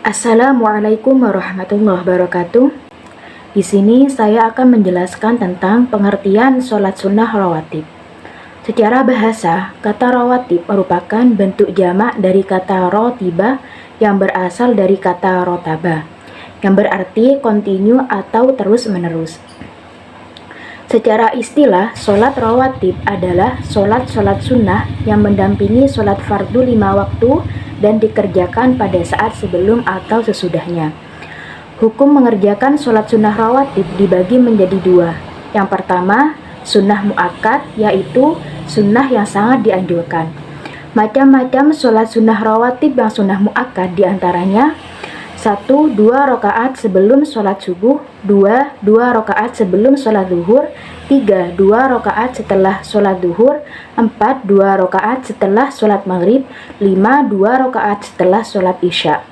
Assalamualaikum warahmatullahi wabarakatuh. Di sini saya akan menjelaskan tentang pengertian sholat sunnah rawatib. Secara bahasa, kata rawatib merupakan bentuk jamak dari kata rotibah yang berasal dari kata rotaba, yang berarti kontinu atau terus-menerus. Secara istilah, sholat rawatib adalah sholat-sholat sunnah yang mendampingi sholat fardu 5 waktu dan dikerjakan pada saat sebelum atau sesudahnya. Hukum mengerjakan sholat sunnah rawatib dibagi menjadi 2. Yang pertama, sunnah muakkad, yaitu sunnah yang sangat dianjurkan. Macam-macam sholat sunnah rawatib yang sunnah muakkad diantaranya 1. 2 rakaat sebelum sholat subuh, 2. 2 rakaat sebelum sholat zuhur, 3. 2 rakaat setelah sholat zuhur, 4. 2 rakaat setelah sholat maghrib, 5. 2 rakaat setelah sholat isya.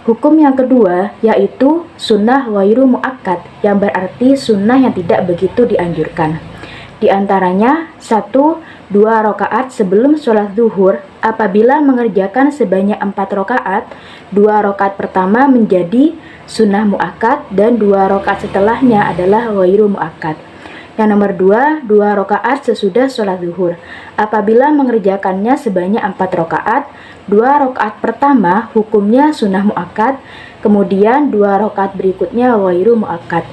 Hukum yang kedua yaitu sunnah ghairu muakkad, yang berarti sunnah yang tidak begitu dianjurkan. Di antaranya 1. 2 rakaat sebelum sholat zuhur. Apabila mengerjakan sebanyak 4 rakaat, 2 rakaat pertama menjadi sunnah muakkad dan 2 rakaat setelahnya adalah ghairu muakkad. Yang nomor 2 rakaat sesudah sholat zuhur. Apabila mengerjakannya sebanyak 4 rakaat, 2 rakaat pertama hukumnya sunnah muakkad, kemudian 2 rakaat berikutnya ghairu muakkad.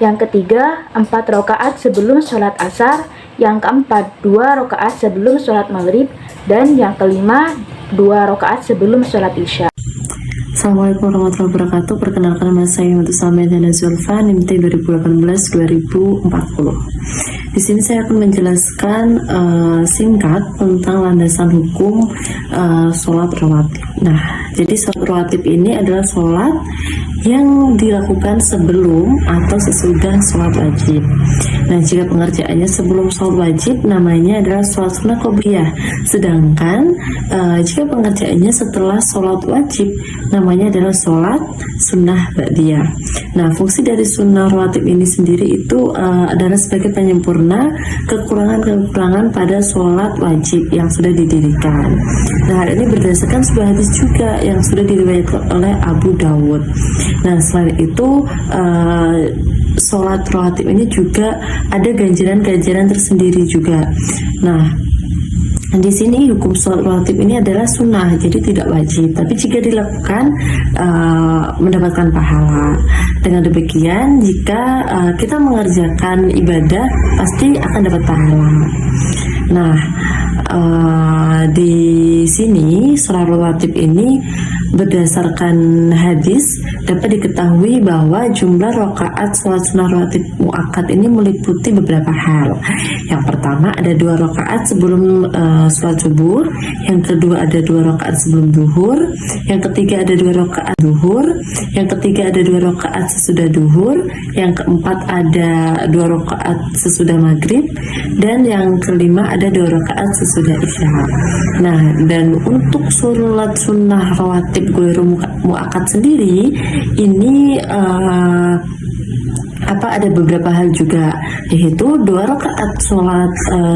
Yang ketiga, 4 rakaat sebelum sholat asar. Yang keempat, 2 rakaat sebelum sholat maghrib. Dan yang kelima, 2 rakaat sebelum sholat isya. Assalamualaikum warahmatullahi wabarakatuh. Perkenalkan nama saya untuk Samedan Zulfa, NIMT 2018-2040. Di sini saya akan menjelaskan singkat tentang landasan hukum sholat rawatib. Nah, jadi sholat rawatib ini adalah sholat yang dilakukan sebelum atau sesudah sholat wajib. Nah, jika pengerjaannya sebelum sholat wajib namanya adalah sholat sunnah qobliyah. Sedangkan jika pengerjaannya setelah sholat wajib namanya adalah sholat sunnah ba'diyah. Nah, fungsi dari sunnah rawatib ini sendiri itu adalah sebagai penyempurna kekurangan-kekurangan pada sholat wajib yang sudah didirikan. Nah, hal ini berdasarkan sebuah hadis juga yang sudah diriwayatkan oleh Abu Dawud. Nah, selain itu sholat rawatib ini juga ada ganjaran-ganjaran tersendiri juga. Nah, di sini hukum sholat rawatib ini adalah sunnah, jadi tidak wajib. Tapi jika dilakukan mendapatkan pahala. Dengan demikian, jika kita mengerjakan ibadah pasti akan dapat pahala. Nah, di sini sholat rawatib ini berdasarkan hadis dapat diketahui bahwa jumlah rakaat sholat sunnah rawatib muakkad ini meliputi beberapa hal. Yang pertama ada 2 rakaat sebelum sholat subuh, yang kedua ada 2 rakaat sebelum zuhur, yang ketiga ada 2 rakaat zuhur, yang ketiga ada 2 rakaat sesudah zuhur, yang keempat ada 2 rakaat sesudah maghrib, dan yang kelima ada 2 rakaat sesudah isya. Nah, dan untuk sholat sunnah rawatib ghairu muakkad sendiri ini ada beberapa hal juga, yaitu 2 rakaat sholat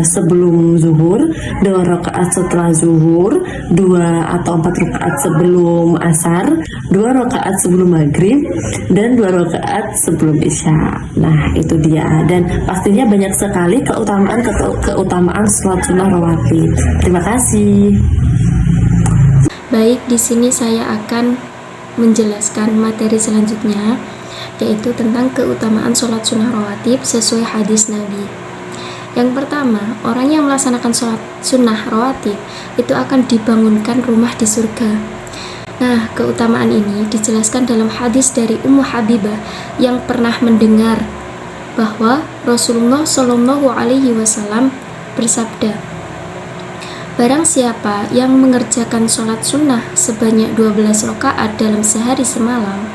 sebelum zuhur, 2 rakaat setelah zuhur, 2 atau 4 rakaat sebelum asar, 2 rakaat sebelum maghrib, dan 2 rakaat sebelum isya. Nah, itu dia, dan pastinya banyak sekali keutamaan sholat sunnah rawatib. Terima kasih. Baik, di sini saya akan menjelaskan materi selanjutnya, yaitu tentang keutamaan sholat sunnah rawatib sesuai hadis Nabi. Yang pertama, orang yang melaksanakan sholat sunnah rawatib itu akan dibangunkan rumah di surga. Nah, keutamaan ini dijelaskan dalam hadis dari Ummu Habibah yang pernah mendengar bahwa Rasulullah Shallallahu Alaihi Wasallam bersabda, barang siapa yang mengerjakan sholat sunnah sebanyak 12 rakaat dalam sehari semalam,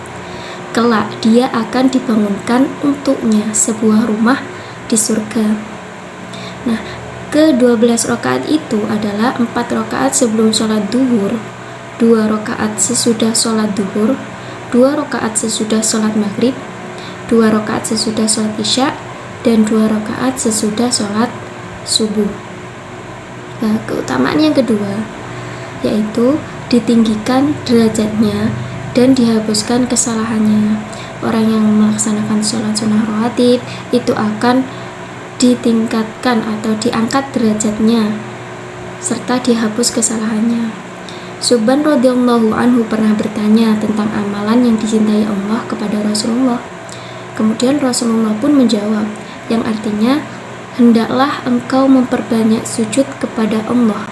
kelak dia akan dibangunkan untuknya sebuah rumah di surga. Nah, ke-12 rakaat itu adalah 4 rakaat sebelum sholat duhur, 2 rakaat sesudah sholat duhur, 2 rakaat sesudah sholat maghrib, 2 rakaat sesudah sholat isya, dan 2 rakaat sesudah sholat subuh. Nah, keutamaan yang kedua yaitu ditinggikan derajatnya dan dihapuskan kesalahannya. Orang yang melaksanakan sholat sunnah rawatib itu akan ditingkatkan atau diangkat derajatnya serta dihapus kesalahannya. Subban radhiyallahu anhu pernah bertanya tentang amalan yang dicintai Allah kepada Rasulullah. Kemudian Rasulullah pun menjawab, yang artinya, hendaklah engkau memperbanyak sujud kepada Allah,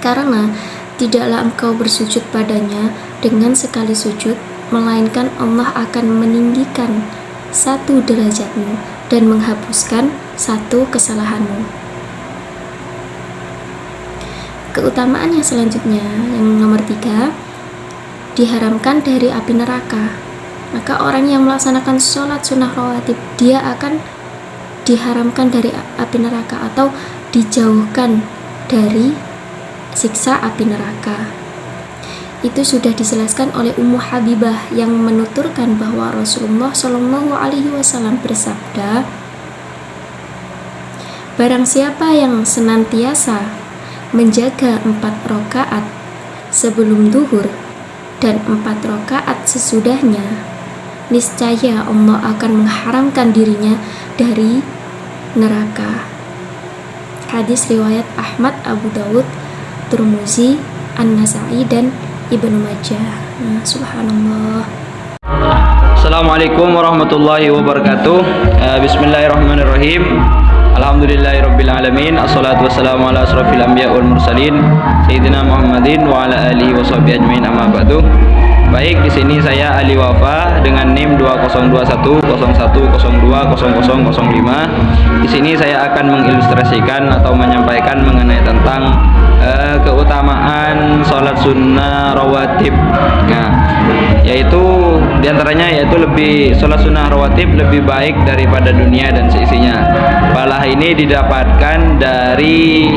karena tidaklah engkau bersujud padanya dengan sekali sujud, melainkan Allah akan meninggikan satu derajatmu dan menghapuskan satu kesalahanmu. Keutamaan yang selanjutnya, yang nomor 3, diharamkan dari api neraka. Maka orang yang melaksanakan sholat sunnah rawatib, dia akan diharamkan dari api neraka atau dijauhkan dari siksa api neraka. Itu sudah dijelaskan oleh Ummu Habibah yang menuturkan bahwa Rasulullah Shallallahu Alaihi Wasallam bersabda, barang siapa yang senantiasa menjaga 4 rakaat sebelum duhur dan 4 rakaat sesudahnya, niscaya Allah akan mengharamkan dirinya dari neraka. Hadis riwayat Ahmad, Abu Dawud, Tirmizi, An-Nasa'i, dan Ibnu Majah. Subhanallah. Assalamualaikum warahmatullahi wabarakatuh. Bismillahirrahmanirrahim. Alhamdulillahirabbil alamin. Assalatu wassalamu ala asrofil anbiya wal mursalin sayyidina Muhammadin wa ala alihi washabbihi ajmain, amma ba'du. Baik, di sini saya Ali Wafa dengan NIM 202101020005. Di sini saya akan mengilustrasikan atau menyampaikan mengenai tentang keutamaan sholat sunnah rawatib. Nah, yaitu diantaranya sholat sunnah rawatib lebih baik daripada dunia dan seisinya. Pahala ini didapatkan dari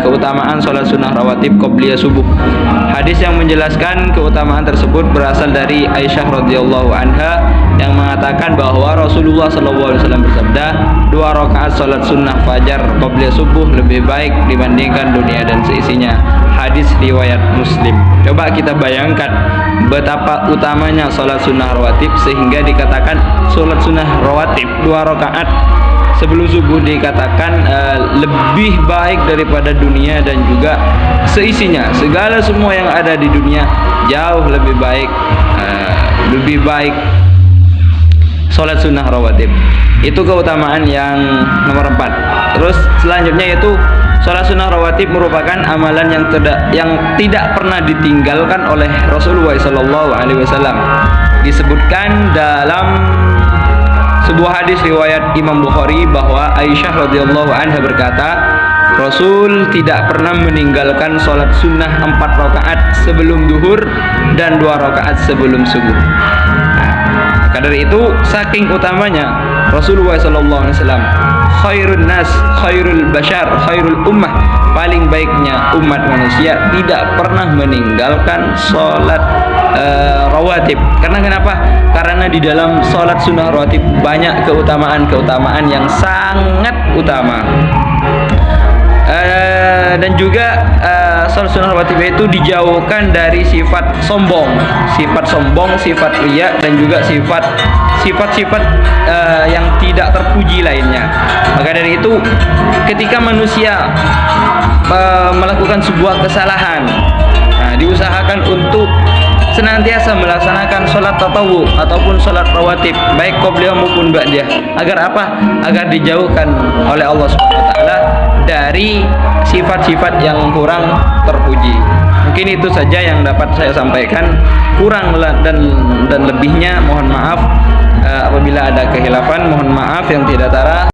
keutamaan sholat sunnah rawatib qobliyah subuh. Hadis yang menjelaskan keutamaan tersebut berasal dari Aisyah radhiyallahu anha yang mengatakan bahwa Rasulullah SAW bersabda, 2 rakaat sholat sunnah fajar qobliyah subuh lebih baik dibandingkan dunia dan seisinya. Hadis riwayat Muslim. Coba kita bayangkan betapa utamanya sholat sunnah rawatib sehingga dikatakan sholat sunnah rawatib 2 rakaat sebelum subuh dikatakan lebih baik daripada dunia dan juga seisinya. Segala semua yang ada di dunia jauh lebih baik sholat sunnah rawatib. Itu keutamaan yang nomor 4. Terus selanjutnya yaitu sholat sunnah rawatib merupakan amalan yang tidak pernah ditinggalkan oleh Rasulullah SAW. Disebutkan dalam sebuah hadis riwayat Imam Bukhari bahwa Aisyah radhiyallahu anha berkata, Rasul tidak pernah meninggalkan sholat sunnah 4 rakaat sebelum duhur dan 2 rakaat sebelum subuh. Maka dari itu saking utamanya Rasulullah SAW khairun nas, khairul bashar, khairul ummah, paling baiknya umat manusia, tidak pernah meninggalkan sholat rawatib. Karena kenapa? Karena di dalam sholat sunnah rawatib banyak keutamaan-keutamaan yang sangat utama. Dan juga sholat sunnah rawatib itu dijauhkan dari sifat sombong, sifat riya, dan juga sifat-sifat yang tidak terpuji lainnya. Maka dari itu ketika manusia melakukan sebuah kesalahan, diusahakan untuk senantiasa melaksanakan sholat tatawu ataupun sholat rawatib baik qobliyah maupun ba'diyah. Agar apa? Agar dijauhkan oleh Allah SWT dari sifat-sifat yang kurang terpuji. Mungkin itu saja yang dapat saya sampaikan. Kurang dan lebihnya mohon maaf. Apabila ada kehilafan mohon maaf yang tidak tara.